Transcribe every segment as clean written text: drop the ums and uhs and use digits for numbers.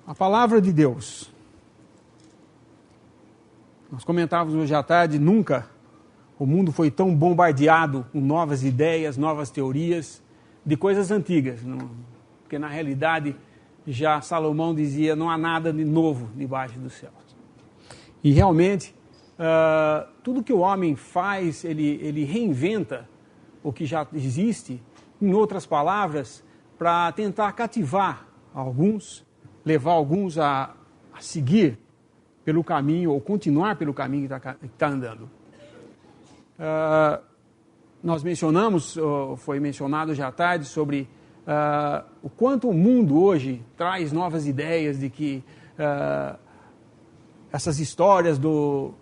A palavra de Deus. Nós comentávamos hoje à tarde, nunca o mundo foi tão bombardeado com novas ideias, novas teorias, de coisas antigas. Porque na realidade, já Salomão dizia, não há nada de novo debaixo dos céus. E realmente, tudo que o homem faz, ele reinventa o que já existe, em outras palavras, para tentar cativar alguns, levar alguns a seguir pelo caminho, ou continuar pelo caminho que está andando. Nós mencionamos, foi mencionado já à tarde, sobre o quanto o mundo hoje traz novas ideias de que essas histórias do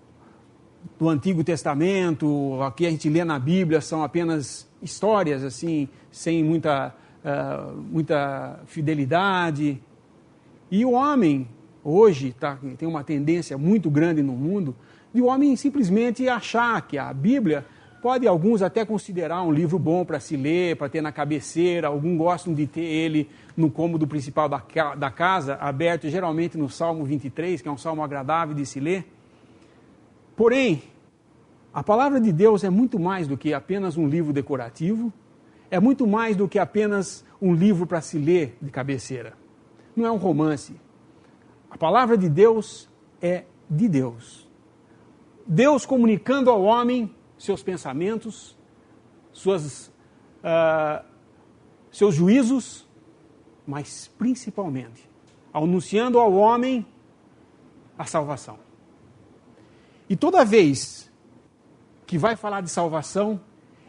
Antigo Testamento, aqui a gente lê na Bíblia, são apenas histórias, assim, sem muita fidelidade. E o homem, hoje, tem uma tendência muito grande no mundo, de o homem simplesmente achar que a Bíblia pode alguns até considerar um livro bom para se ler, para ter na cabeceira, alguns gostam de ter ele no cômodo principal da casa, aberto geralmente no Salmo 23, que é um salmo agradável de se ler. Porém, a palavra de Deus é muito mais do que apenas um livro decorativo, é muito mais do que apenas um livro para se ler de cabeceira. Não é um romance. A palavra de Deus é de Deus. Deus comunicando ao homem seus pensamentos, seus juízos, mas principalmente anunciando ao homem a salvação. E toda vez que vai falar de salvação,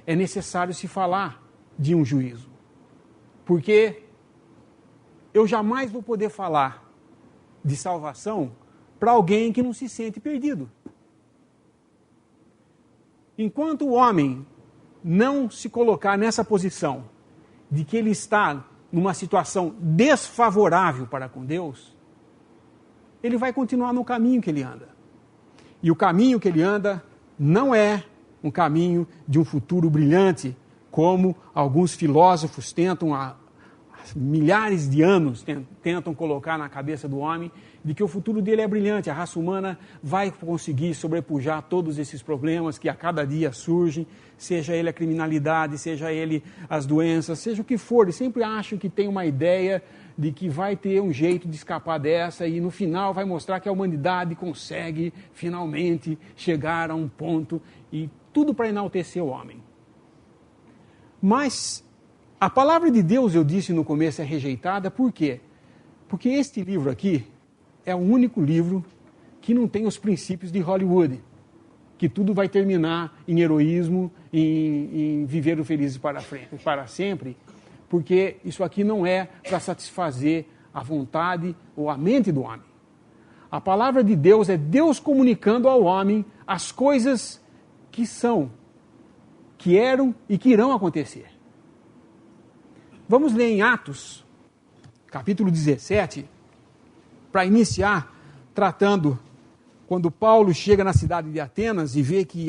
é necessário se falar de um juízo. Porque eu jamais vou poder falar de salvação para alguém que não se sente perdido. Enquanto o homem não se colocar nessa posição de que ele está numa situação desfavorável para com Deus, ele vai continuar no caminho que ele anda. E o caminho que ele anda não é um caminho de um futuro brilhante, como alguns filósofos tentam há milhares de anos tentam colocar na cabeça do homem, de que o futuro dele é brilhante, a raça humana vai conseguir sobrepujar todos esses problemas que a cada dia surgem, seja ele a criminalidade, seja ele as doenças, seja o que for, eles sempre acham que tem uma ideia de que vai ter um jeito de escapar dessa e no final vai mostrar que a humanidade consegue finalmente chegar a um ponto e tudo para enaltecer o homem. Mas a palavra de Deus, eu disse no começo, é rejeitada, por quê? Porque este livro aqui é o único livro que não tem os princípios de Hollywood, que tudo vai terminar em heroísmo, em viver o feliz para sempre, porque isso aqui não é para satisfazer a vontade ou a mente do homem. A palavra de Deus é Deus comunicando ao homem as coisas que são, que eram e que irão acontecer. Vamos ler em Atos, capítulo 17, para iniciar tratando quando Paulo chega na cidade de Atenas e vê que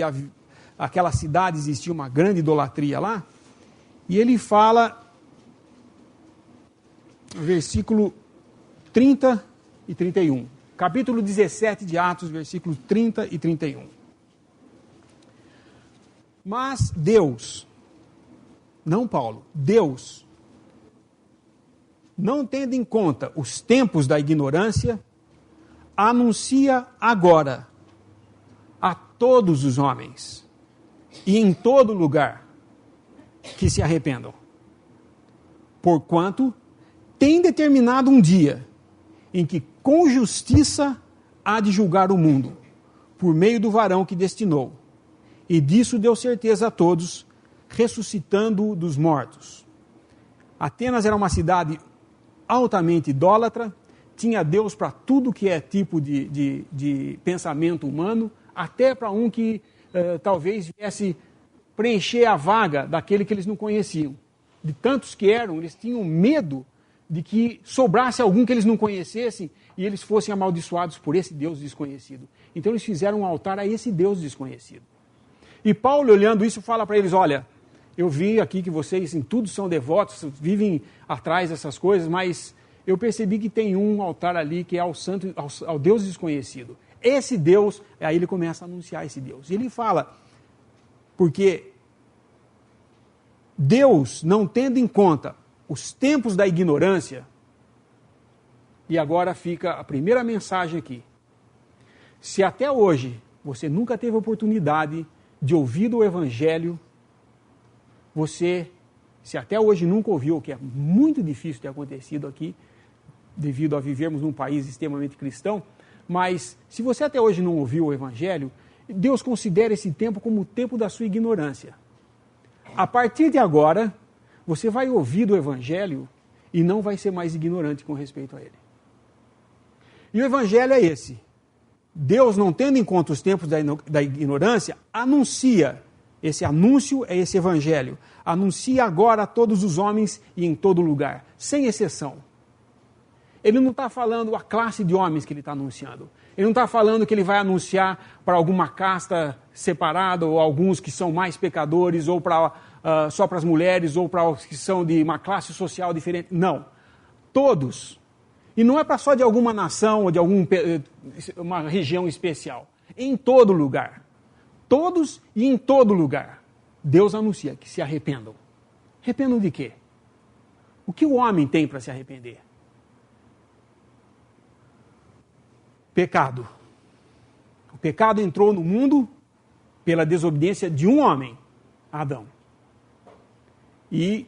aquela cidade existia uma grande idolatria lá, e ele fala, versículo 30 e 31. Capítulo 17 de Atos, versículos 30 e 31. Mas Deus, não Paulo, Deus, não tendo em conta os tempos da ignorância, anuncia agora a todos os homens e em todo lugar que se arrependam. Porquanto tem determinado um dia em que com justiça há de julgar o mundo, por meio do varão que destinou, e disso deu certeza a todos, ressuscitando dos mortos. Atenas era uma cidade altamente idólatra, tinha Deus para tudo que é tipo de pensamento humano, até para um que talvez viesse preencher a vaga daquele que eles não conheciam. De tantos que eram, eles tinham medo de que sobrasse algum que eles não conhecessem e eles fossem amaldiçoados por esse Deus desconhecido. Então eles fizeram um altar a esse Deus desconhecido. E Paulo, olhando isso, fala para eles, olha, eu vi aqui que vocês em tudo são devotos, vivem atrás dessas coisas, mas eu percebi que tem um altar ali que é ao Deus desconhecido. Esse Deus, aí ele começa a anunciar esse Deus. E ele fala, porque Deus, não tendo em conta os tempos da ignorância, e agora fica a primeira mensagem aqui. Se até hoje você nunca teve oportunidade de ouvir o Evangelho, se até hoje nunca ouviu, o que é muito difícil ter acontecido aqui, devido a vivermos num país extremamente cristão, mas se você até hoje não ouviu o Evangelho, Deus considera esse tempo como o tempo da sua ignorância. A partir de agora, você vai ouvir o Evangelho e não vai ser mais ignorante com respeito a ele. E o Evangelho é esse. Deus, não tendo em conta os tempos da ignorância, anuncia. Esse anúncio é esse Evangelho. Anuncia agora a todos os homens e em todo lugar, sem exceção. Ele não está falando a classe de homens que ele está anunciando. Ele não está falando que ele vai anunciar para alguma casta separada, ou alguns que são mais pecadores, ou só para as mulheres, ou para os que são de uma classe social diferente. Não. Todos. E não é para só de alguma nação ou de uma região especial. Em todo lugar. Todos e em todo lugar. Deus anuncia que se arrependam. Arrependam de quê? O que o homem tem para se arrepender? Pecado. O pecado entrou no mundo pela desobediência de um homem, Adão. E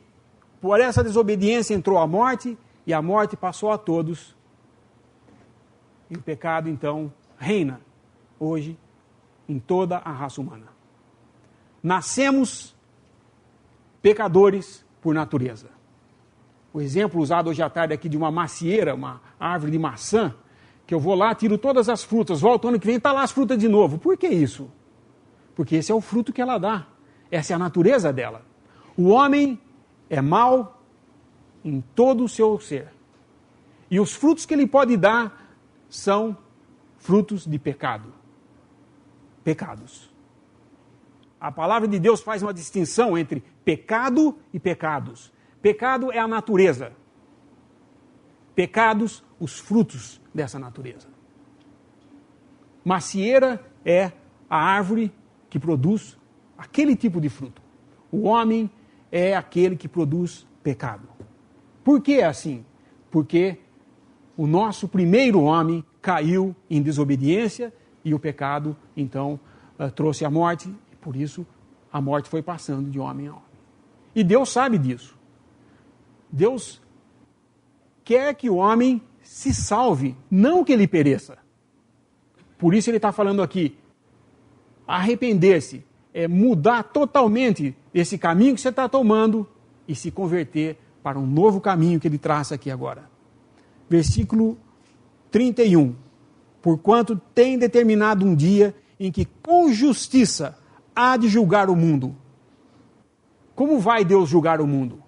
por essa desobediência entrou a morte, e a morte passou a todos. E o pecado, então, reina hoje em toda a raça humana. Nascemos pecadores por natureza. O exemplo usado hoje à tarde aqui de uma macieira, uma árvore de maçã, que eu vou lá, tiro todas as frutas, volto ano que vem, está lá as frutas de novo. Por que isso? Porque esse é o fruto que ela dá. Essa é a natureza dela. O homem é mau em todo o seu ser. E os frutos que ele pode dar são frutos de pecado. Pecados. A palavra de Deus faz uma distinção entre pecado e pecados. Pecado é a natureza. Pecados, os frutos dessa natureza. Macieira é a árvore que produz aquele tipo de fruto. O homem é aquele que produz pecado. Por que é assim? Porque o nosso primeiro homem caiu em desobediência e o pecado, então, trouxe a morte. E por isso, a morte foi passando de homem a homem. E Deus sabe disso. Deus quer que o homem se salve, não que ele pereça. Por isso ele está falando aqui, arrepender-se é mudar totalmente esse caminho que você está tomando e se converter para um novo caminho que ele traça aqui agora. Versículo 31. Porquanto tem determinado um dia em que com justiça há de julgar o mundo. Como vai Deus julgar o mundo?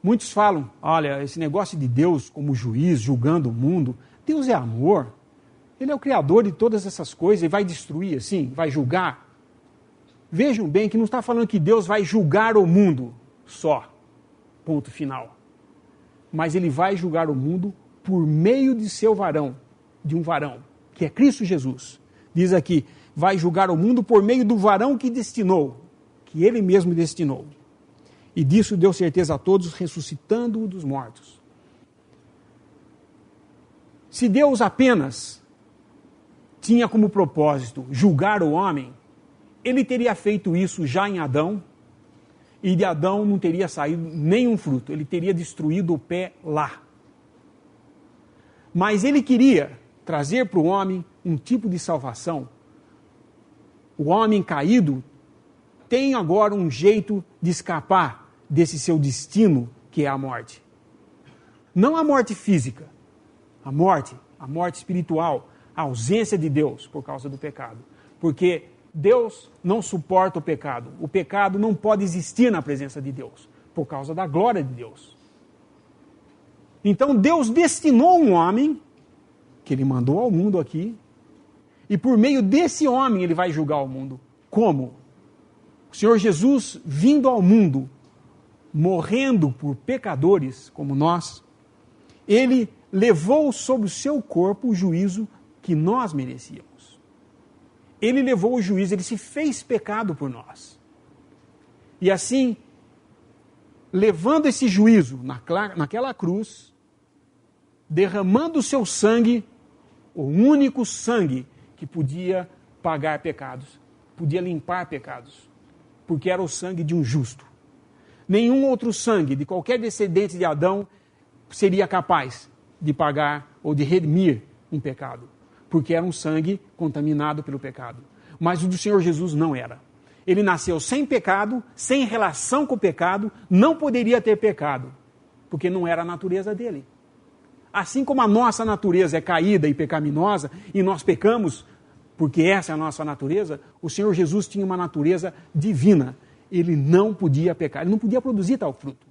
Muitos falam, olha, esse negócio de Deus como juiz, julgando o mundo, Deus é amor. Ele é o criador de todas essas coisas e vai destruir assim, vai julgar. Vejam bem que não está falando que Deus vai julgar o mundo só, ponto final. Mas ele vai julgar o mundo por meio de seu varão, de um varão, que é Cristo Jesus. Diz aqui, vai julgar o mundo por meio do varão que destinou, que ele mesmo destinou. E disso deu certeza a todos, ressuscitando-o dos mortos. Se Deus apenas tinha como propósito julgar o homem, ele teria feito isso já em Adão, e de Adão não teria saído nenhum fruto, ele teria destruído o pé lá. Mas ele queria trazer para o homem um tipo de salvação. O homem caído tem agora um jeito de escapar desse seu destino, que é a morte. Não a morte física, a morte espiritual, a ausência de Deus por causa do pecado. Porque Deus não suporta o pecado. O pecado não pode existir na presença de Deus, por causa da glória de Deus. Então Deus destinou um homem, que ele mandou ao mundo aqui, e por meio desse homem ele vai julgar o mundo. Como? O Senhor Jesus vindo ao mundo, morrendo por pecadores como nós, ele levou sobre o seu corpo o juízo que nós merecíamos. Ele levou o juízo, ele se fez pecado por nós. E assim, levando esse juízo naquela cruz, derramando o seu sangue, o único sangue que podia pagar pecados, podia limpar pecados, porque era o sangue de um justo. Nenhum outro sangue de qualquer descendente de Adão seria capaz de pagar ou de redimir um pecado, porque era um sangue contaminado pelo pecado. Mas o do Senhor Jesus não era. Ele nasceu sem pecado, sem relação com o pecado, não poderia ter pecado, porque não era a natureza dele. Assim como a nossa natureza é caída e pecaminosa, e nós pecamos, porque essa é a nossa natureza, o Senhor Jesus tinha uma natureza divina. Ele não podia pecar, ele não podia produzir tal fruto.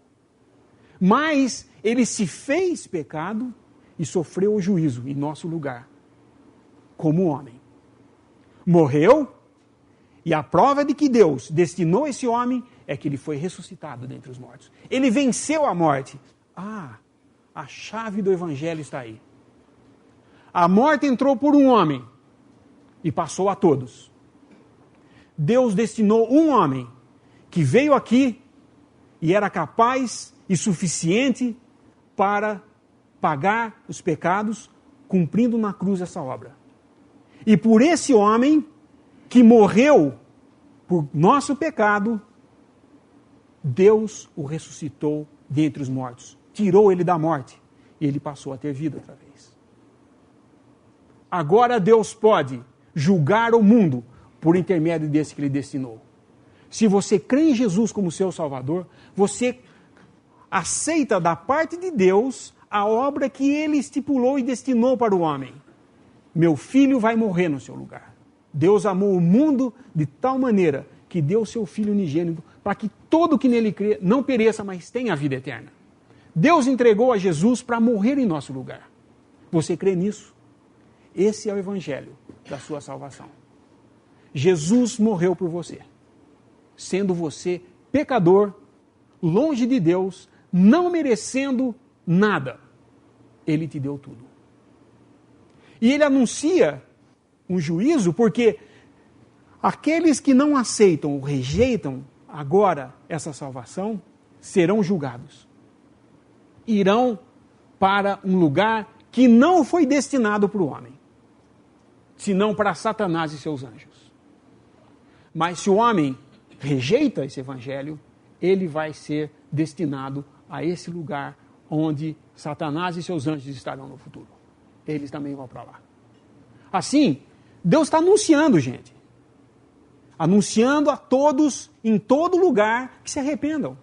Mas ele se fez pecado e sofreu o juízo em nosso lugar, como homem. Morreu, e a prova de que Deus destinou esse homem é que ele foi ressuscitado dentre os mortos. Ele venceu a morte. A chave do evangelho está aí. A morte entrou por um homem e passou a todos. Deus destinou um homem que veio aqui e era capaz e suficiente para pagar os pecados, cumprindo na cruz essa obra. E por esse homem que morreu por nosso pecado, Deus o ressuscitou dentre os mortos. Tirou ele da morte e ele passou a ter vida outra vez. Agora Deus pode julgar o mundo por intermédio desse que ele destinou. Se você crê em Jesus como seu Salvador, você aceita da parte de Deus a obra que ele estipulou e destinou para o homem. Meu filho vai morrer no seu lugar. Deus amou o mundo de tal maneira que deu seu Filho unigênito para que todo que nele crê não pereça, mas tenha a vida eterna. Deus entregou a Jesus para morrer em nosso lugar. Você crê nisso? Esse é o evangelho da sua salvação. Jesus morreu por você, sendo você pecador, longe de Deus, não merecendo nada. Ele te deu tudo. E ele anuncia um juízo porque aqueles que não aceitam ou rejeitam agora essa salvação serão julgados. Irão para um lugar que não foi destinado para o homem, senão para Satanás e seus anjos. Mas se o homem rejeita esse evangelho, ele vai ser destinado a esse lugar onde Satanás e seus anjos estarão no futuro. Eles também vão para lá. Assim, Deus está anunciando, gente. Anunciando a todos, em todo lugar, que se arrependam,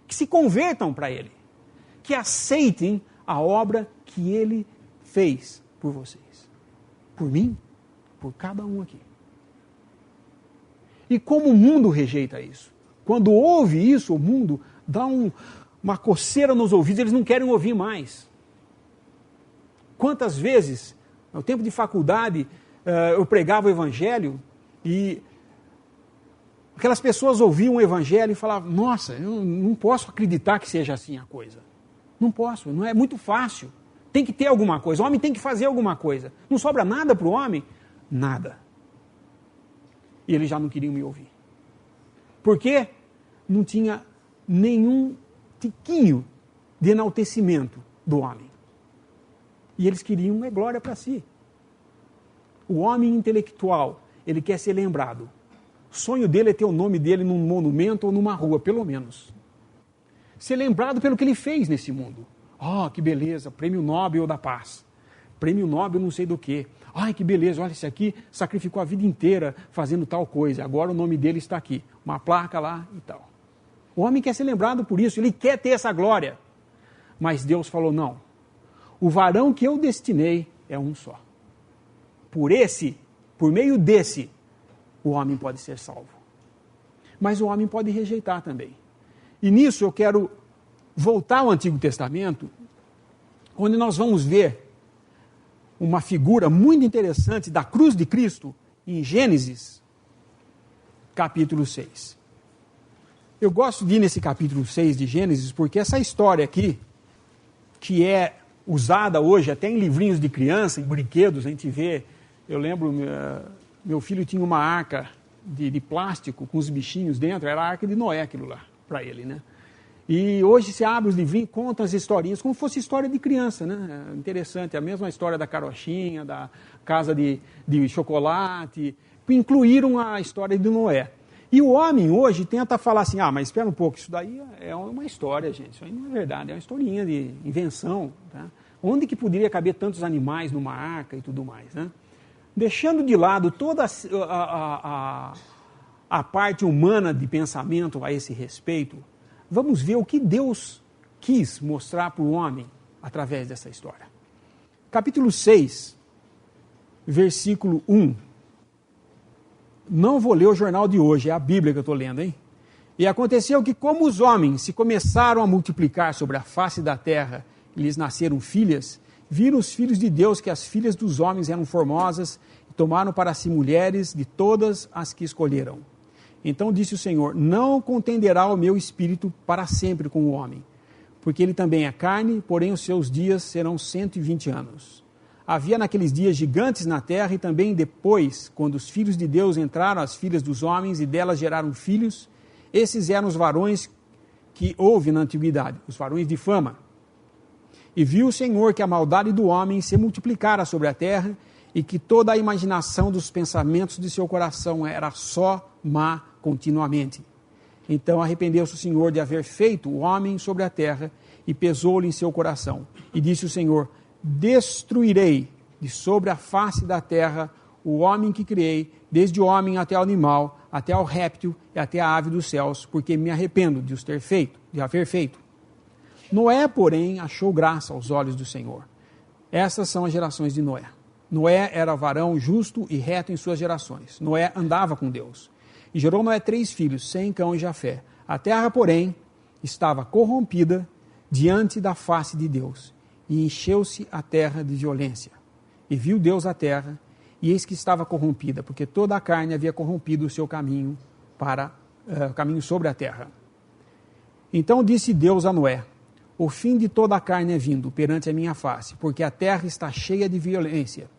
que se convertam para Ele, que aceitem a obra que Ele fez por vocês, por mim, por cada um aqui. E como o mundo rejeita isso? Quando ouve isso, o mundo dá uma coceira nos ouvidos, eles não querem ouvir mais. Quantas vezes, no tempo de faculdade, eu pregava o Evangelho e aquelas pessoas ouviam o Evangelho e falavam, nossa, eu não posso acreditar que seja assim a coisa. Não posso, não é muito fácil. Tem que ter alguma coisa, o homem tem que fazer alguma coisa. Não sobra nada para o homem? Nada. E eles já não queriam me ouvir. Por quê? Não tinha nenhum tiquinho de enaltecimento do homem. E eles queriam glória para si. O homem intelectual, ele quer ser lembrado. O sonho dele é ter o nome dele num monumento ou numa rua, pelo menos. Ser lembrado pelo que ele fez nesse mundo. Que beleza, Prêmio Nobel da Paz. Prêmio Nobel não sei do quê. Ai, que beleza, olha, esse aqui sacrificou a vida inteira fazendo tal coisa. Agora o nome dele está aqui. Uma placa lá e tal. O homem quer ser lembrado por isso, ele quer ter essa glória. Mas Deus falou, não. O varão que eu destinei é um só. Por meio desse, o homem pode ser salvo. Mas o homem pode rejeitar também. E nisso eu quero voltar ao Antigo Testamento, onde nós vamos ver uma figura muito interessante da cruz de Cristo em Gênesis, capítulo 6. Eu gosto de ir nesse capítulo 6 de Gênesis, porque essa história aqui, que é usada hoje até em livrinhos de criança, em brinquedos, a gente vê, eu lembro, meu filho tinha uma arca de plástico com os bichinhos dentro, era a arca de Noé aquilo lá, para ele, né? E hoje se abre os livrinhos, conta as historinhas, como se fosse história de criança, né? Interessante, a mesma história da carochinha, da casa de chocolate, incluíram a história de Noé. E o homem hoje tenta falar assim, mas espera um pouco, isso daí é uma história, gente, isso aí não é verdade, é uma historinha de invenção, tá? Onde que poderia caber tantos animais numa arca e tudo mais, né? Deixando de lado toda a parte humana de pensamento a esse respeito, vamos ver o que Deus quis mostrar para o homem através dessa história. Capítulo 6, versículo 1. Não vou ler o jornal de hoje, é a Bíblia que eu estou lendo, hein? E aconteceu que, como os homens se começaram a multiplicar sobre a face da terra e lhes nasceram filhas, viram os filhos de Deus que as filhas dos homens eram formosas e tomaram para si mulheres de todas as que escolheram. Então disse o Senhor, não contenderá o meu espírito para sempre com o homem, porque ele também é carne, porém os seus dias serão 120 anos. Havia naqueles dias gigantes na terra e também depois, quando os filhos de Deus entraram às filhas dos homens e delas geraram filhos, esses eram os varões que houve na antiguidade, os varões de fama. E viu o Senhor que a maldade do homem se multiplicara sobre a terra e que toda a imaginação dos pensamentos de seu coração era só má continuamente. Então arrependeu-se o Senhor de haver feito o homem sobre a terra e pesou-lhe em seu coração. E disse o Senhor, destruirei de sobre a face da terra o homem que criei, desde o homem até o animal, até ao réptil e até a ave dos céus, porque me arrependo de os ter feito, de haver feito. Noé, porém, achou graça aos olhos do Senhor. Essas são as gerações de Noé. Noé era varão justo e reto em suas gerações. Noé andava com Deus. E gerou Noé 3 filhos, Sem, Cão e Jafé. A terra, porém, estava corrompida diante da face de Deus. E encheu-se a terra de violência. E viu Deus a terra, e eis que estava corrompida, porque toda a carne havia corrompido o seu caminho caminho sobre a terra. Então disse Deus a Noé, o fim de toda a carne é vindo perante a minha face, porque a terra está cheia de violência.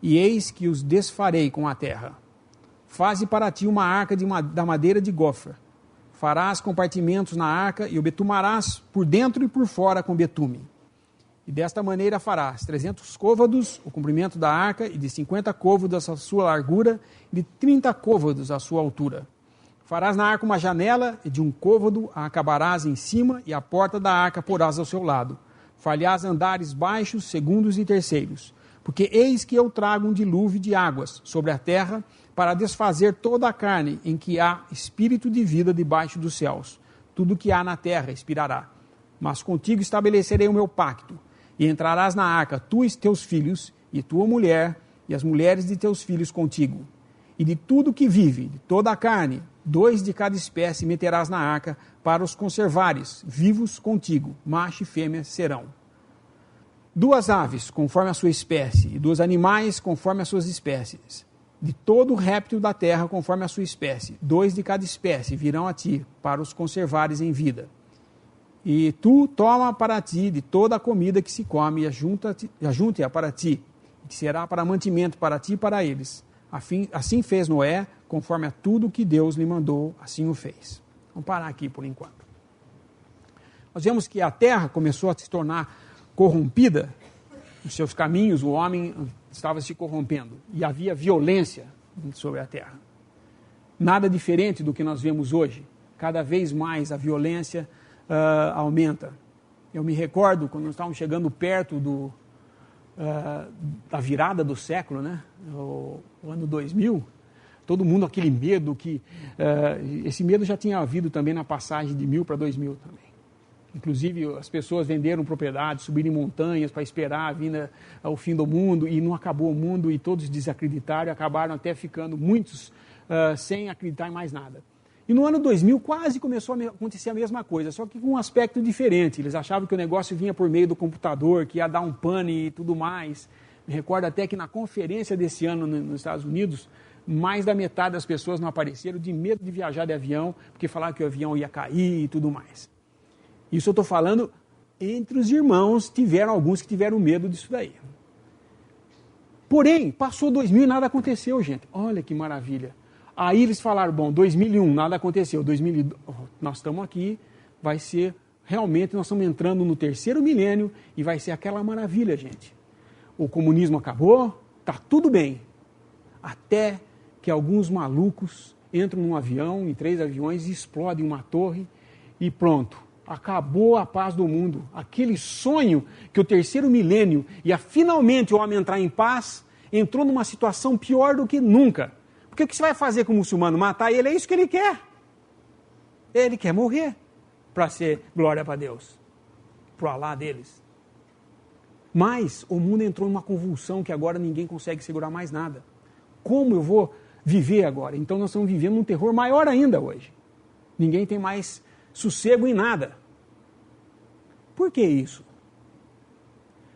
E eis que os desfarei com a terra. Faze para ti uma arca da madeira de gofra. Farás compartimentos na arca e o betumarás por dentro e por fora com betume. E desta maneira farás 300 côvados, o comprimento da arca, e de 50 côvados a sua largura, e de 30 côvados a sua altura. Farás na arca uma janela, e de um côvado a acabarás em cima, e a porta da arca porás ao seu lado. Falhás andares baixos, segundos e terceiros. Porque eis que eu trago um dilúvio de águas sobre a terra, para desfazer toda a carne em que há espírito de vida debaixo dos céus. Tudo que há na terra expirará. Mas contigo estabelecerei o meu pacto, e entrarás na arca, tu e teus filhos, e tua mulher, e as mulheres de teus filhos contigo. E de tudo que vive, de toda a carne, 2 de cada espécie meterás na arca, para os conservares, vivos contigo, macho e fêmea serão. 2 aves, conforme a sua espécie, e 2 animais, conforme as suas espécies. De todo o réptil da terra, conforme a sua espécie, 2 de cada espécie virão a ti, para os conservares em vida. E tu toma para ti de toda a comida que se come, e ajunte-a para ti, que será para mantimento para ti e para eles. Assim fez Noé, conforme a tudo que Deus lhe mandou, assim o fez. Vamos parar aqui por enquanto. Nós vemos que a terra começou a se tornar corrompida, nos seus caminhos o homem estava se corrompendo, e havia violência sobre a terra. Nada diferente do que nós vemos hoje. Cada vez mais a violência aumenta. Eu me recordo, quando nós estávamos chegando perto da virada do século, né? O ano 2000, todo mundo aquele medo que... esse medo já tinha havido também na passagem de 1000 para 2000 também. Inclusive, as pessoas venderam propriedades, subiram em montanhas para esperar a vinda ao fim do mundo, e não acabou o mundo, e todos desacreditaram, e acabaram até ficando muitos sem acreditar em mais nada. E no ano 2000 quase começou a acontecer a mesma coisa, só que com um aspecto diferente. Eles achavam que o negócio vinha por meio do computador, que ia dar um pane e tudo mais. Me recordo até que na conferência desse ano nos Estados Unidos, mais da metade das pessoas não apareceram de medo de viajar de avião, porque falaram que o avião ia cair e tudo mais. Isso eu estou falando entre os irmãos, tiveram alguns que tiveram medo disso daí. Porém, passou 2000 e nada aconteceu, gente. Olha que maravilha. Aí eles falaram, bom, 2001 nada aconteceu, 2002, nós estamos aqui, vai ser, realmente nós estamos entrando no terceiro milênio e vai ser aquela maravilha, gente. O comunismo acabou, está tudo bem. Até que alguns malucos entram num avião, em 3 aviões, e explodem uma torre e pronto. Acabou a paz do mundo. Aquele sonho que o terceiro milênio ia finalmente o homem entrar em paz, entrou numa situação pior do que nunca. Porque o que você vai fazer com o muçulmano? Matar ele? É isso que ele quer. Ele quer morrer para ser glória para Deus, para o Alá deles. Mas o mundo entrou numa convulsão que agora ninguém consegue segurar mais nada. Como eu vou viver agora? Então nós estamos vivendo um terror maior ainda hoje. Ninguém tem mais sossego em nada. Por que isso?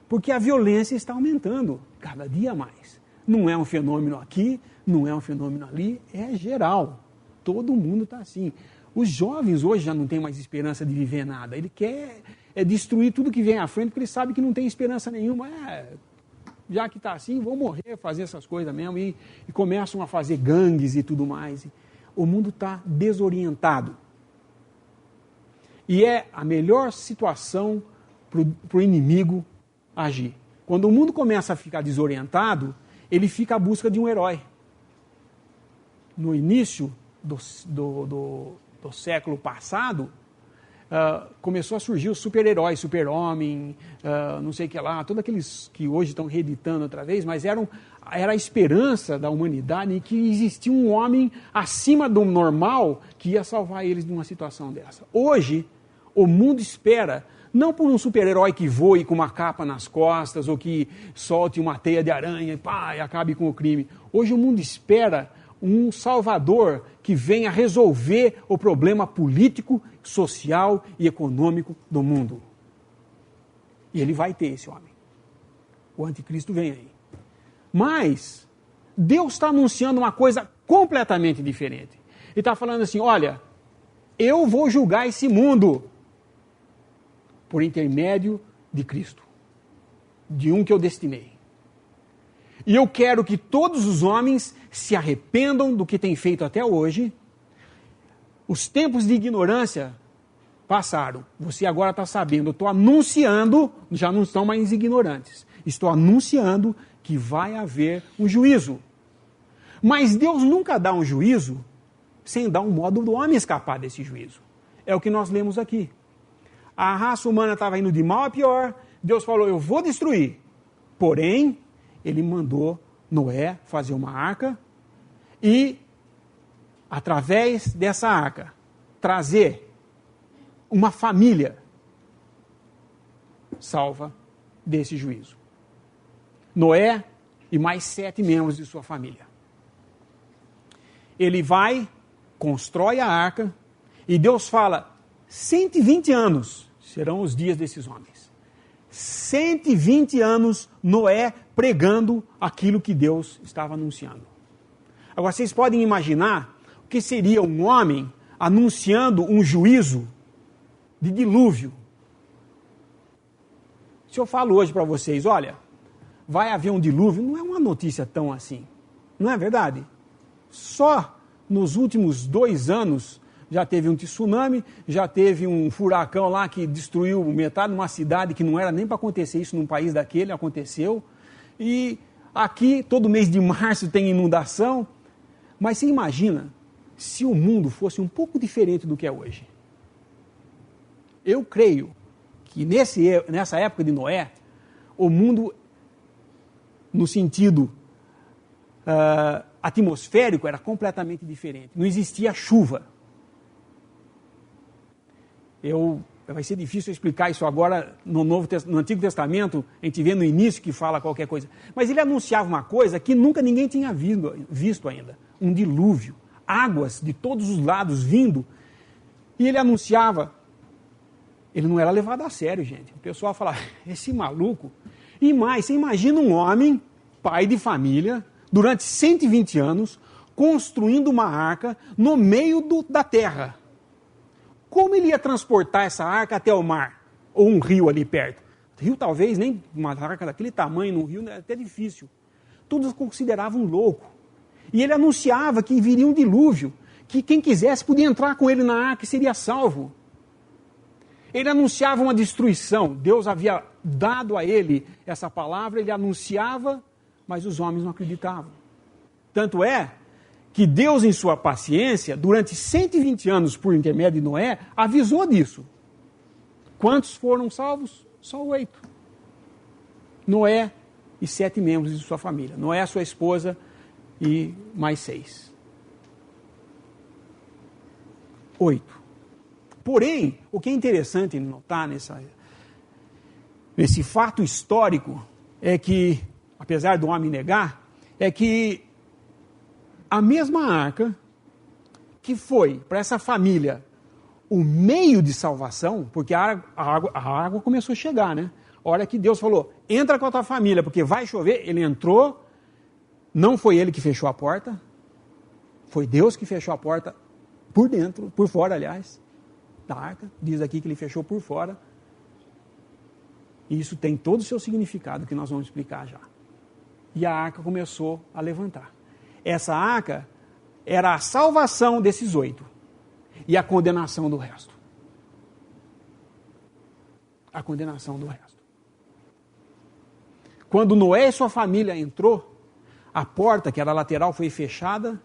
Porque a violência está aumentando cada dia mais. Não é um fenômeno aqui, não é um fenômeno ali, é geral. Todo mundo está assim. Os jovens hoje já não têm mais esperança de viver nada. Ele quer destruir tudo que vem à frente, porque ele sabe que não tem esperança nenhuma. Já que está assim, vou morrer, fazer essas coisas mesmo. E começam a fazer gangues e tudo mais. O mundo está desorientado. E é a melhor situação para o inimigo agir. Quando o mundo começa a ficar desorientado, ele fica à busca de um herói. No início do século passado, começou a surgir os super-heróis, super-homem, não sei o que lá, todos aqueles que hoje estão reeditando outra vez, mas era a esperança da humanidade que existia um homem acima do normal que ia salvar eles de uma situação dessa. Hoje, o mundo espera, não por um super-herói que voe com uma capa nas costas ou que solte uma teia de aranha e acabe com o crime. Hoje o mundo espera um salvador que venha resolver o problema político, social e econômico do mundo. E ele vai ter esse homem. O anticristo vem aí. Mas Deus está anunciando uma coisa completamente diferente. Ele está falando assim, olha, eu vou julgar esse mundo por intermédio de Cristo, de um que eu destinei. E eu quero que todos os homens se arrependam do que têm feito até hoje. Os tempos de ignorância passaram. Você agora está sabendo. Eu estou anunciando, já não estão mais ignorantes. Estou anunciando que vai haver um juízo. Mas Deus nunca dá um juízo sem dar um modo do homem escapar desse juízo. É o que nós lemos aqui. A raça humana estava indo de mal a pior. Deus falou, eu vou destruir. Porém, ele mandou Noé fazer uma arca e, através dessa arca, trazer uma família salva desse juízo. Noé e mais 7 membros de sua família. Ele vai, constrói a arca e Deus fala, 120 anos serão os dias desses homens. 120 anos Noé pregando aquilo que Deus estava anunciando. Agora, vocês podem imaginar o que seria um homem anunciando um juízo de dilúvio. Se eu falo hoje para vocês, olha, vai haver um dilúvio, não é uma notícia tão assim. Não é verdade? Só nos últimos 2 anos já teve um tsunami, já teve um furacão lá que destruiu metade de uma cidade que não era nem para acontecer isso num país daquele, aconteceu. E aqui, todo mês de março tem inundação. Mas você imagina se o mundo fosse um pouco diferente do que é hoje. Eu creio que nessa época de Noé, o mundo, no sentido atmosférico, era completamente diferente. Não existia chuva. Vai ser difícil explicar isso agora no Antigo Testamento, a gente vê no início que fala qualquer coisa. Mas ele anunciava uma coisa que nunca ninguém tinha visto ainda. Um dilúvio, águas de todos os lados vindo. E ele anunciava, ele não era levado a sério, gente. O pessoal falava, esse maluco. E mais, você imagina um homem, pai de família, durante 120 anos, construindo uma arca no meio da terra. Como ele ia transportar essa arca até o mar? Ou um rio ali perto? Rio talvez, nem uma arca daquele tamanho no rio, é até difícil. Todos consideravam louco. E ele anunciava que viria um dilúvio, que quem quisesse podia entrar com ele na arca e seria salvo. Ele anunciava uma destruição. Deus havia dado a ele essa palavra, ele anunciava, mas os homens não acreditavam. Tanto é que Deus, em sua paciência, durante 120 anos, por intermédio de Noé, avisou disso. Quantos foram salvos? Só 8. Noé e 7 membros de sua família. Noé, sua esposa e mais 6. 8. Porém, o que é interessante notar nesse fato histórico é que, apesar do homem negar, é que a mesma arca que foi para essa família o meio de salvação, porque a água começou a chegar, né? A hora que Deus falou, entra com a tua família, porque vai chover, ele entrou, não foi ele que fechou a porta, foi Deus que fechou a porta por dentro, por fora, aliás, da arca. Diz aqui que ele fechou por fora. E isso tem todo o seu significado, que nós vamos explicar já. E a arca começou a levantar. Essa arca era a salvação desses 8 e a condenação do resto. A condenação do resto. Quando Noé e sua família entrou, a porta, que era lateral, foi fechada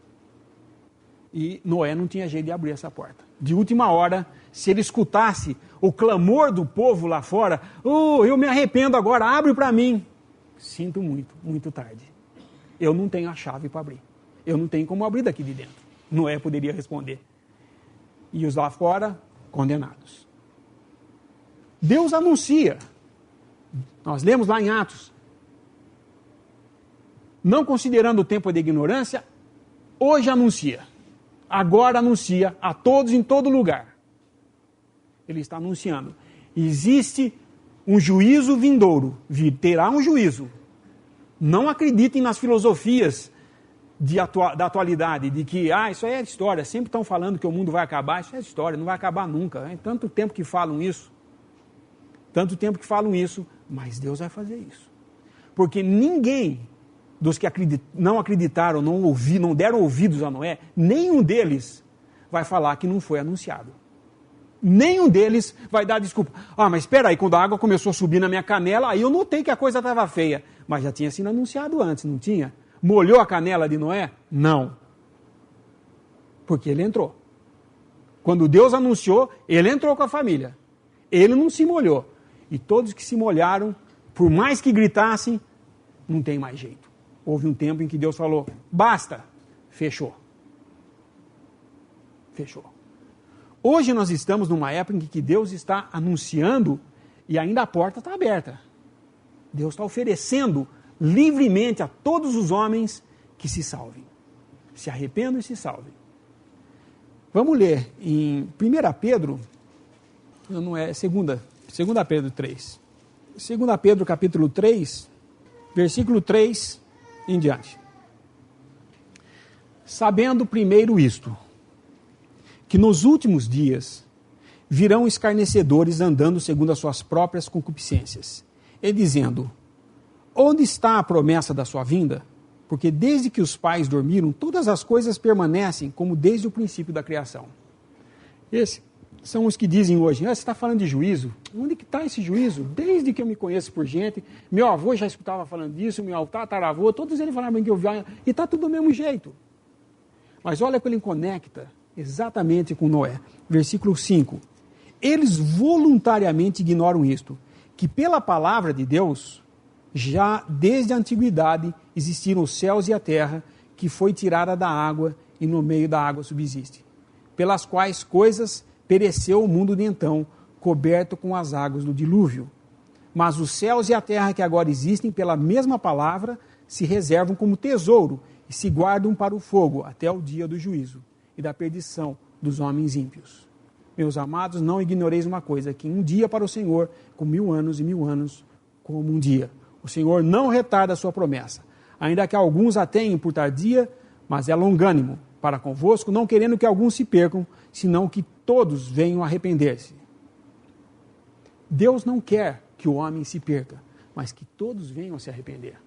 e Noé não tinha jeito de abrir essa porta. De última hora, se ele escutasse o clamor do povo lá fora, eu me arrependo agora, abre para mim. Sinto muito, muito tarde. Eu não tenho a chave para abrir. Eu não tenho como abrir daqui de dentro. Noé poderia responder. E os lá fora, condenados. Deus anuncia. Nós lemos lá em Atos. Não considerando o tempo de ignorância, hoje anuncia. Agora anuncia a todos em todo lugar. Ele está anunciando. Existe um juízo vindouro. Terá um juízo. Não acreditem nas filosofias da atualidade, de que, isso aí é história, sempre estão falando que o mundo vai acabar, isso é história, não vai acabar nunca. É tanto tempo que falam isso, mas Deus vai fazer isso. Porque ninguém dos que não acreditaram, não deram ouvidos a Noé, nenhum deles vai falar que não foi anunciado. Nenhum deles vai dar desculpa. Mas espera aí, quando a água começou a subir na minha canela, aí eu notei que a coisa estava feia. Mas já tinha sido anunciado antes, não tinha? Molhou a canela de Noé? Não. Porque ele entrou. Quando Deus anunciou, ele entrou com a família. Ele não se molhou. E todos que se molharam, por mais que gritassem, não tem mais jeito. Houve um tempo em que Deus falou, basta, fechou. Fechou. Hoje nós estamos numa época em que Deus está anunciando e ainda a porta está aberta. Deus está oferecendo livremente a todos os homens que se salvem. Se arrependam e se salvem. Vamos ler em 1 Pedro, não é, 2 Pedro 3. 2 Pedro capítulo 3, versículo 3 em diante. Sabendo primeiro isto, que nos últimos dias virão escarnecedores andando segundo as suas próprias concupiscências, e dizendo, onde está a promessa da sua vinda? Porque desde que os pais dormiram, todas as coisas permanecem como desde o princípio da criação. Esses são os que dizem hoje, você está falando de juízo? Onde que está esse juízo? Desde que eu me conheço por gente, meu avô já escutava falando disso, meu tataravô, todos eles falavam que eu via, e está tudo do mesmo jeito. Mas olha que ele conecta exatamente com Noé. Versículo 5. Eles voluntariamente ignoram isto, que pela palavra de Deus, já desde a antiguidade existiram os céus e a terra, que foi tirada da água e no meio da água subsiste, pelas quais coisas pereceu o mundo de então, coberto com as águas do dilúvio. Mas os céus e a terra que agora existem, pela mesma palavra, se reservam como tesouro e se guardam para o fogo até o dia do juízo e da perdição dos homens ímpios. Meus amados, não ignoreis uma coisa, que um dia para o Senhor, com 1000 anos e 1000 anos, como um dia. O Senhor não retarda a sua promessa, ainda que alguns a tenham por tardia, mas é longânimo para convosco, não querendo que alguns se percam, senão que todos venham a arrepender-se. Deus não quer que o homem se perca, mas que todos venham a se arrepender.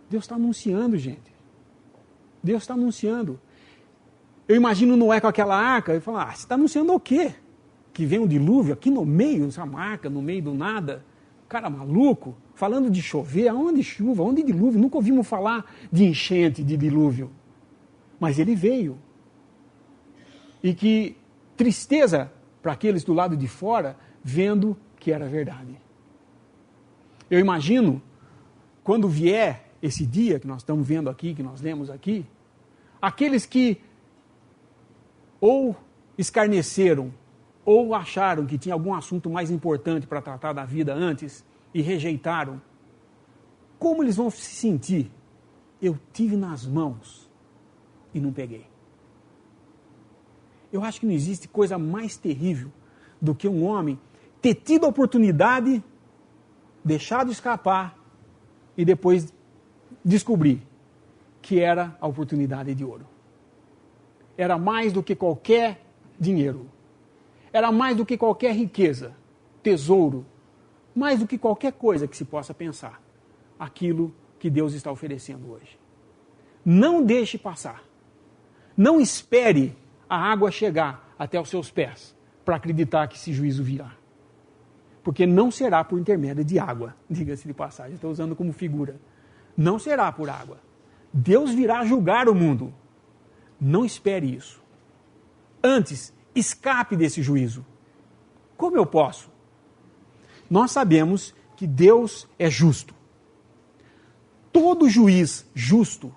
Deus está anunciando, gente. Deus está anunciando. Eu imagino Noé com aquela arca e falar, você está anunciando o quê? Que vem um dilúvio aqui no meio, essa arca, no meio do nada. Cara maluco, falando de chover, aonde chuva, aonde dilúvio? Nunca ouvimos falar de enchente, de dilúvio. Mas ele veio. E que tristeza para aqueles do lado de fora, vendo que era verdade. Eu imagino, quando vier esse dia que nós estamos vendo aqui, que nós lemos aqui, aqueles que ou escarneceram, ou acharam que tinha algum assunto mais importante para tratar da vida antes e rejeitaram, como eles vão se sentir? Eu tive nas mãos e não peguei. Eu acho que não existe coisa mais terrível do que um homem ter tido a oportunidade, deixado escapar e depois descobrir que era a oportunidade de ouro. Era mais do que qualquer dinheiro. Era mais do que qualquer riqueza, tesouro, mais do que qualquer coisa que se possa pensar. Aquilo que Deus está oferecendo hoje. Não deixe passar. Não espere a água chegar até os seus pés para acreditar que esse juízo virá. Porque não será por intermédio de água, diga-se de passagem, estou usando como figura. Não será por água. Deus virá julgar o mundo. Não espere isso. Antes, escape desse juízo. Como eu posso? Nós sabemos que Deus é justo. Todo juiz justo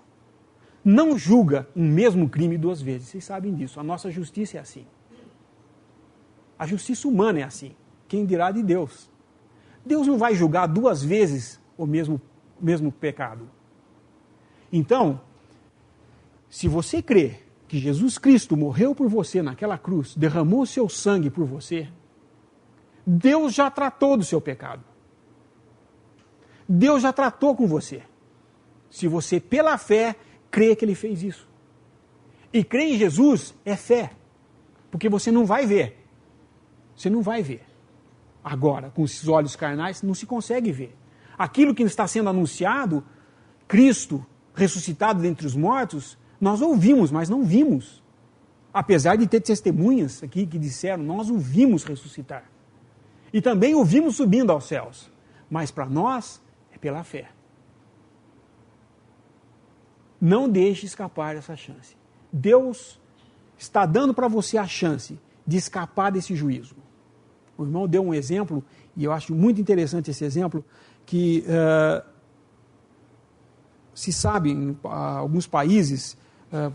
não julga um mesmo crime duas vezes. Vocês sabem disso. A nossa justiça é assim. A justiça humana é assim. Quem dirá de Deus? Deus não vai julgar duas vezes o mesmo pecado. Então, se você crê que Jesus Cristo morreu por você naquela cruz, derramou o seu sangue por você, Deus já tratou do seu pecado. Deus já tratou com você. Se você, pela fé, crê que Ele fez isso. E crer em Jesus é fé. Porque você não vai ver. Você não vai ver. Agora, com esses olhos carnais, não se consegue ver. Aquilo que está sendo anunciado, Cristo ressuscitado dentre os mortos, nós ouvimos, mas não vimos. Apesar de ter testemunhas aqui que disseram, nós o vimos ressuscitar. E também o vimos subindo aos céus. Mas para nós, é pela fé. Não deixe escapar essa chance. Deus está dando para você a chance de escapar desse juízo. O irmão deu um exemplo, e eu acho muito interessante esse exemplo, que se sabe em alguns países,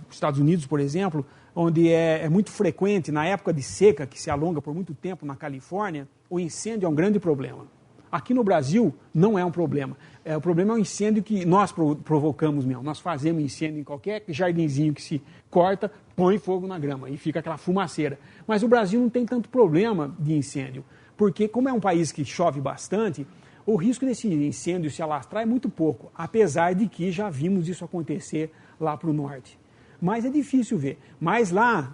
Estados Unidos, por exemplo, onde é muito frequente, na época de seca, que se alonga por muito tempo na Califórnia, o incêndio é um grande problema. Aqui no Brasil não é um problema. O problema é o incêndio que nós provocamos mesmo. Nós fazemos incêndio em qualquer jardinzinho que se corta, põe fogo na grama e fica aquela fumaceira. Mas o Brasil não tem tanto problema de incêndio, porque como é um país que chove bastante, o risco desse incêndio se alastrar é muito pouco, apesar de que já vimos isso acontecer lá para o norte. Mas é difícil ver. Mas lá,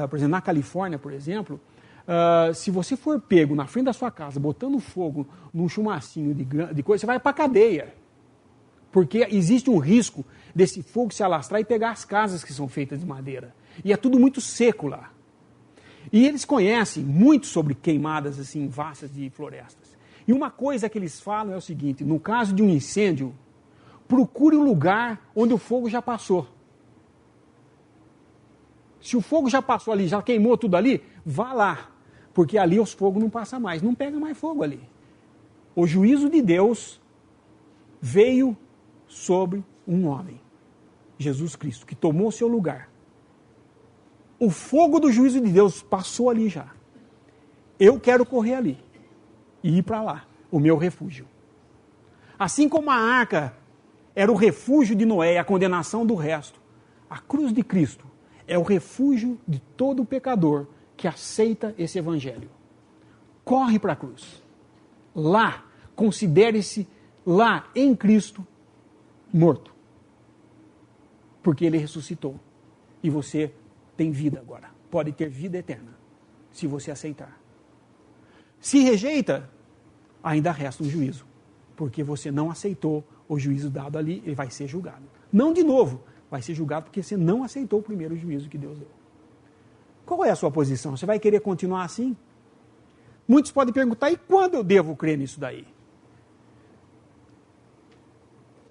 por exemplo, na Califórnia, por exemplo, se você for pego na frente da sua casa, botando fogo num chumacinho de coisa, você vai para a cadeia. Porque existe um risco desse fogo se alastrar e pegar as casas que são feitas de madeira. E é tudo muito seco lá. E eles conhecem muito sobre queimadas assim vastas de florestas. E uma coisa que eles falam é o seguinte: no caso de um incêndio, procure um lugar onde o fogo já passou. Se o fogo já passou ali, já queimou tudo ali, vá lá, porque ali os fogos não passam mais, não pega mais fogo ali. O juízo de Deus veio sobre um homem, Jesus Cristo, que tomou o seu lugar. O fogo do juízo de Deus passou ali já. Eu quero correr ali e ir para lá, o meu refúgio. Assim como a arca era o refúgio de Noé e a condenação do resto, a cruz de Cristo é o refúgio de todo pecador que aceita esse evangelho. Corre para a cruz. Lá, considere-se lá em Cristo morto. porque ele ressuscitou. E você tem vida agora. Pode ter vida eterna, se você aceitar. Se rejeita, ainda resta um juízo, porque você não aceitou o juízo dado ali, ele vai ser julgado. Não de novo, vai ser julgado porque você não aceitou o primeiro juízo que Deus deu. Qual é a sua posição? Você vai querer continuar assim? Muitos podem perguntar, e quando eu devo crer nisso daí?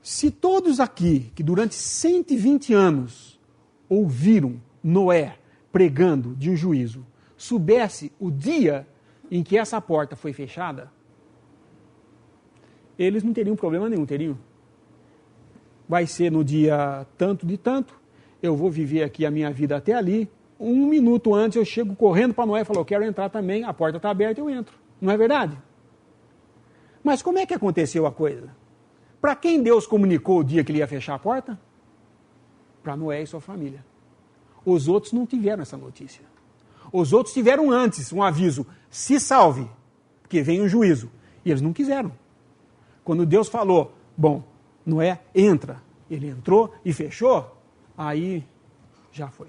Se todos aqui, que durante 120 anos ouviram Noé pregando de um juízo, soubesse o dia em que essa porta foi fechada, eles não teriam problema nenhum, teriam? Vai ser no dia tanto de tanto, eu vou viver aqui a minha vida até ali, 1 minuto antes eu chego correndo para Noé e falo, eu quero entrar também, a porta está aberta, eu entro. Não é verdade? Mas como é que aconteceu a coisa? Para quem Deus comunicou o dia que ele ia fechar a porta? Para Noé e sua família. Os outros não tiveram essa notícia. Os outros tiveram antes um aviso, se salve, porque vem um juízo. E eles não quiseram. Quando Deus falou, bom, Noé, entra. Ele entrou e fechou, aí já foi.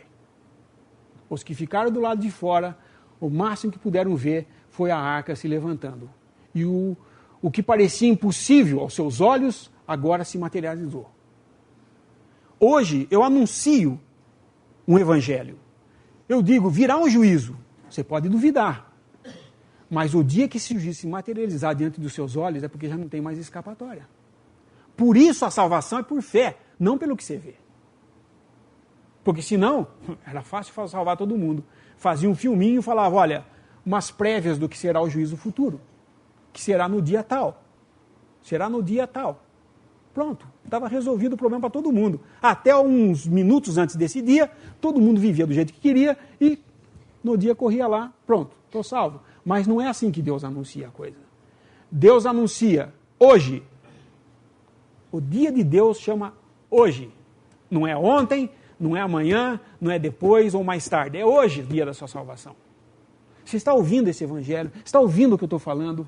Os que ficaram do lado de fora, o máximo que puderam ver foi a arca se levantando. E o que parecia impossível aos seus olhos, agora se materializou. Hoje eu anuncio um evangelho. Eu digo, virá um juízo. Você pode duvidar. Mas o dia que esse juízo se materializar diante dos seus olhos é porque já não tem mais escapatória. Por isso a salvação é por fé, não pelo que você vê. Porque senão, era fácil salvar todo mundo. Fazia um filminho e falava, olha, umas prévias do que será o juízo futuro. Que será no dia tal. Será no dia tal. Pronto, estava resolvido o problema para todo mundo. Até uns minutos antes desse dia, todo mundo vivia do jeito que queria e no dia corria lá, pronto, estou salvo. Mas não é assim que Deus anuncia a coisa. Deus anuncia hoje. O dia de Deus chama hoje. Não é ontem, não é amanhã, não é depois ou mais tarde. É hoje o dia da sua salvação. Você está ouvindo esse evangelho? Está ouvindo o que eu estou falando?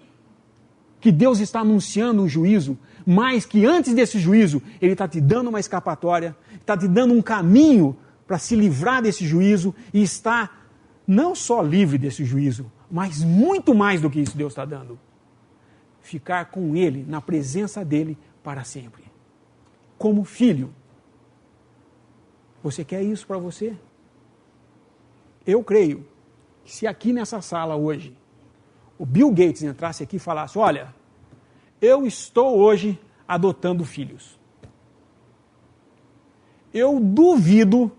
Que Deus está anunciando um juízo, mas que antes desse juízo, Ele está te dando uma escapatória, está te dando um caminho para se livrar desse juízo e está não só livre desse juízo, mas muito mais do que isso Deus está dando. Ficar com Ele, na presença dEle para sempre. Como filho. Você quer isso para você? Eu creio que se aqui nessa sala hoje, o Bill Gates entrasse aqui e falasse, olha, eu estou hoje adotando filhos. Eu duvido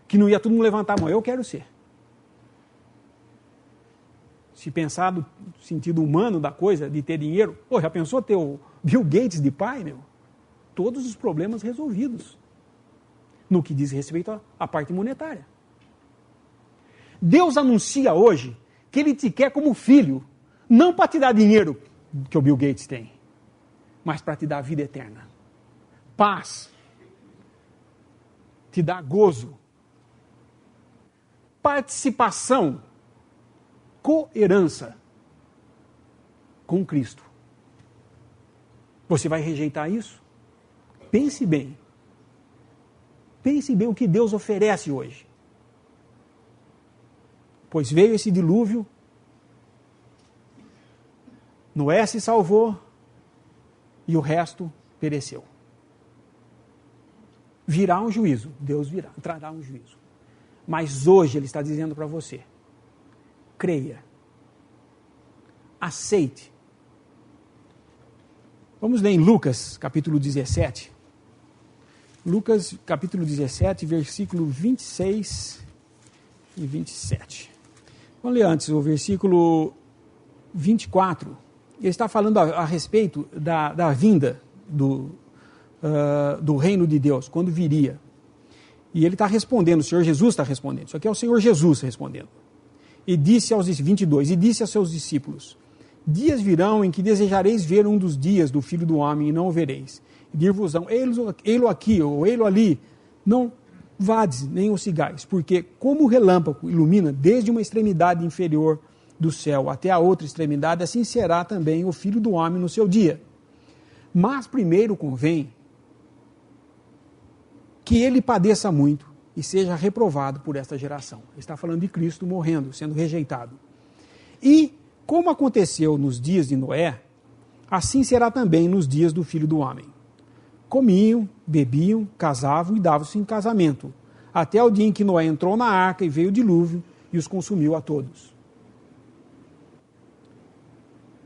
que não ia todo mundo levantar a mão. Eu quero ser. Se pensar do sentido humano da coisa, de ter dinheiro, pô, já pensou ter o Bill Gates de pai, meu? Todos os problemas resolvidos. No que diz respeito à parte monetária. Deus anuncia hoje que Ele te quer como filho, não para te dar dinheiro que o Bill Gates tem, mas para te dar vida eterna. Paz. Te dá gozo. Participação. Coerança com Cristo. Você vai rejeitar isso? Pense bem. Pense bem o que Deus oferece hoje. Pois veio esse dilúvio, Noé se salvou e o resto pereceu. Virá um juízo, Deus virá, trará um juízo. Mas hoje Ele está dizendo para você, creia, aceite. Vamos ler em Lucas, capítulo 17. Lucas, capítulo 17, versículo 26 e 27. Vamos ler antes o versículo 24. Ele está falando a respeito da vinda do reino de Deus, quando viria. E ele está respondendo, o Senhor Jesus está respondendo. Isso aqui é o Senhor Jesus respondendo. E disse aos 22, e disse aos seus discípulos, dias virão em que desejareis ver um dos dias do Filho do Homem e não o vereis. E dir-vos-ão, ei-lo aqui ou ei-lo ali, não vades nem o sigais, porque como o relâmpago ilumina desde uma extremidade inferior do céu até a outra extremidade, assim será também o Filho do Homem no seu dia. Mas primeiro convém que ele padeça muito e seja reprovado por esta geração. Ele está falando de Cristo morrendo, sendo rejeitado. E, como aconteceu nos dias de Noé, assim será também nos dias do Filho do Homem. Comiam, bebiam, casavam e davam-se em casamento, até o dia em que Noé entrou na arca e veio o dilúvio e os consumiu a todos.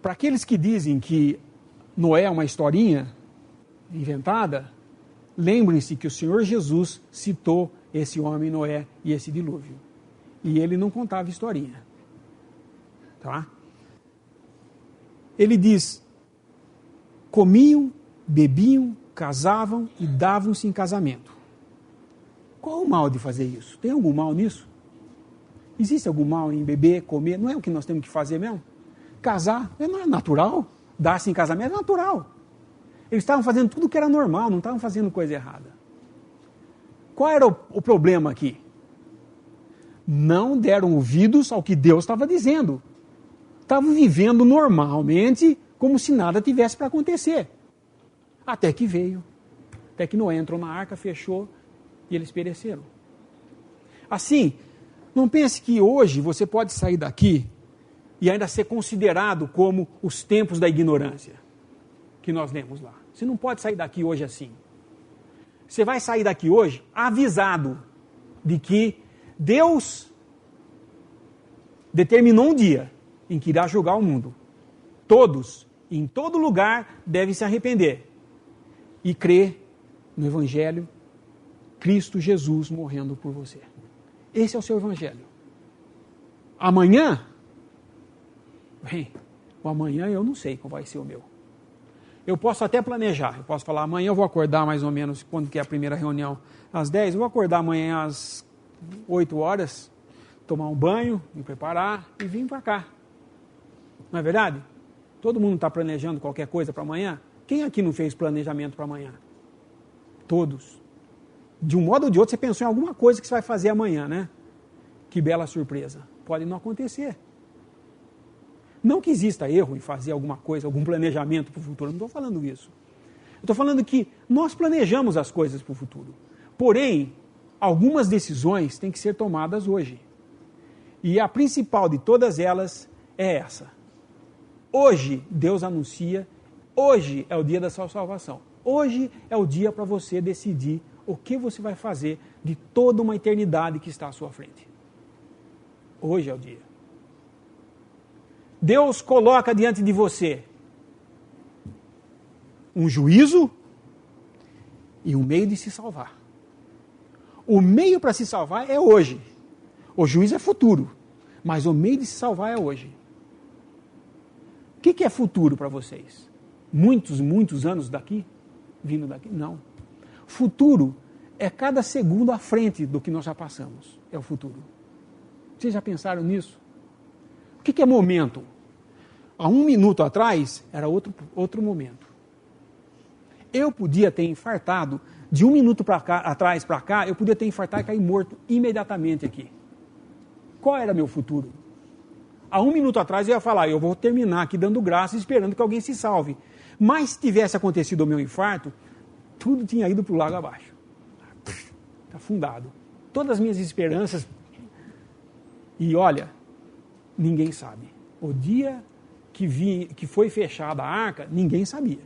Para aqueles que dizem que Noé é uma historinha inventada, lembrem-se que o Senhor Jesus citou esse homem Noé e esse dilúvio. E ele não contava historinha. Tá? Ele diz: comiam, bebiam, casavam e davam-se em casamento. Qual o mal de fazer isso? Tem algum mal nisso? Existe algum mal em beber, comer? Não é o que nós temos que fazer mesmo? Casar, não é natural? Dar-se em casamento é natural. Eles estavam fazendo tudo que era normal, não estavam fazendo coisa errada. Qual era o problema aqui? Não deram ouvidos ao que Deus estava dizendo. Estavam vivendo normalmente, como se nada tivesse para acontecer. Até que veio. Até que Noé entrou na arca, fechou e eles pereceram. Assim, não pense que hoje você pode sair daqui e ainda ser considerado como os tempos da ignorância que nós lemos lá. Você não pode sair daqui hoje assim. Você vai sair daqui hoje avisado de que Deus determinou um dia em que irá julgar o mundo. Todos, em todo lugar, devem se arrepender e crer no Evangelho, Cristo Jesus morrendo por você. Esse é o seu Evangelho. Amanhã, bem, o amanhã eu não sei qual vai ser o meu. Eu posso até planejar, eu posso falar, amanhã eu vou acordar mais ou menos, quando que é a primeira reunião, às 10, eu vou acordar amanhã às 8 horas, tomar um banho, me preparar e vir para cá. Não é verdade? Todo mundo está planejando qualquer coisa para amanhã? Quem aqui não fez planejamento para amanhã? Todos. De um modo ou de outro, você pensou em alguma coisa que você vai fazer amanhã, né? Que bela surpresa. Pode não acontecer. Não que exista erro em fazer alguma coisa, algum planejamento para o futuro, eu não estou falando isso. Eu estou falando que nós planejamos as coisas para o futuro. Porém, algumas decisões têm que ser tomadas hoje. E a principal de todas elas é essa. Hoje, Deus anuncia, hoje é o dia da sua salvação. Hoje é o dia para você decidir o que você vai fazer de toda uma eternidade que está à sua frente. Hoje é o dia. Deus coloca diante de você um juízo e um meio de se salvar. O meio para se salvar é hoje. O juízo é futuro, mas o meio de se salvar é hoje. O que é futuro para vocês? Muitos anos daqui? Vindo daqui? Não. Futuro é cada segundo à frente do que nós já passamos. É o futuro. Vocês já pensaram nisso? O que é momento? Há 1 minuto atrás era outro momento. Eu podia ter infartado, de 1 minuto atrás para cá, eu podia ter infartado e cair morto imediatamente aqui. Qual era meu futuro? Há 1 minuto atrás eu ia falar, eu vou terminar aqui dando graças, esperando que alguém se salve. Mas se tivesse acontecido o meu infarto, tudo tinha ido para o lago abaixo. Afundado. Todas as minhas esperanças. E olha, ninguém sabe. O dia que foi fechada a arca, ninguém sabia.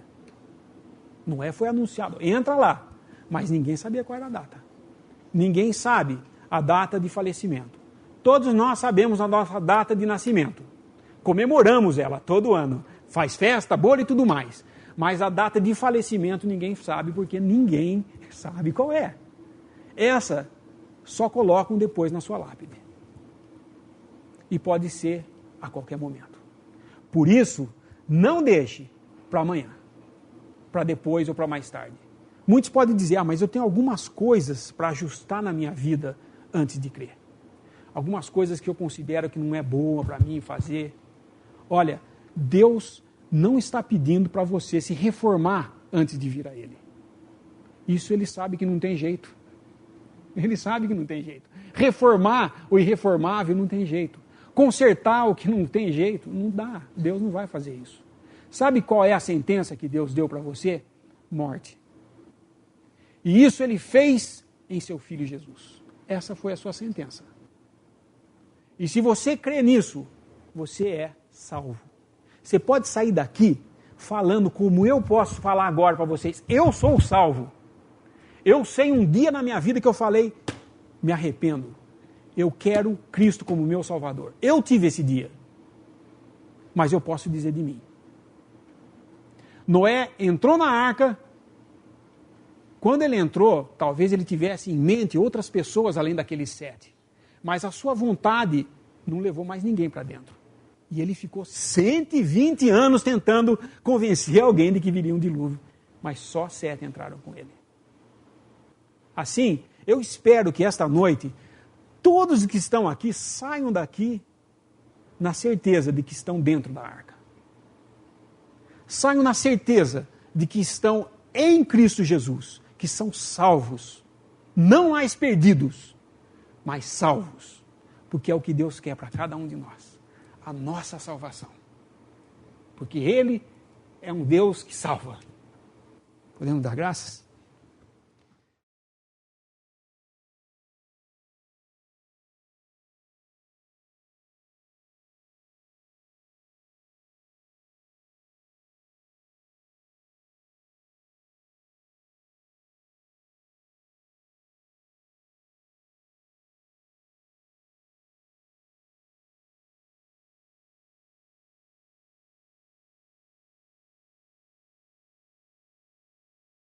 Noé foi anunciado, entra lá, mas ninguém sabia qual era a data. Ninguém sabe a data de falecimento. Todos nós sabemos a nossa data de nascimento. Comemoramos ela todo ano. Faz festa, bolo e tudo mais. Mas a data de falecimento ninguém sabe, porque ninguém sabe qual é. Essa só colocam depois na sua lápide. E pode ser a qualquer momento. Por isso, não deixe para amanhã, para depois ou para mais tarde. Muitos podem dizer, mas eu tenho algumas coisas para ajustar na minha vida antes de crer. Algumas coisas que eu considero que não é boa para mim fazer. Olha, Deus não está pedindo para você se reformar antes de vir a Ele. Isso Ele sabe que não tem jeito. Ele sabe que não tem jeito. Reformar o irreformável não tem jeito. Consertar o que não tem jeito, não dá. Deus não vai fazer isso. Sabe qual é a sentença que Deus deu para você? Morte. E isso Ele fez em seu Filho Jesus. Essa foi a sua sentença. E se você crê nisso, você é salvo. Você pode sair daqui falando como eu posso falar agora para vocês. Eu sou salvo. Eu sei um dia na minha vida que eu falei, me arrependo. Eu quero Cristo como meu Salvador. Eu tive esse dia. Mas eu posso dizer de mim. Noé entrou na arca. Quando ele entrou, talvez ele tivesse em mente outras pessoas além daqueles 7. Mas a sua vontade não levou mais ninguém para dentro. E ele ficou 120 anos tentando convencer alguém de que viria um dilúvio. Mas só 7 entraram com ele. Assim, eu espero que esta noite, todos que estão aqui saiam daqui na certeza de que estão dentro da arca. Saiam na certeza de que estão em Cristo Jesus, que são salvos, não mais perdidos, mas salvos, porque é o que Deus quer para cada um de nós, a nossa salvação. Porque Ele é um Deus que salva. Podemos dar graças?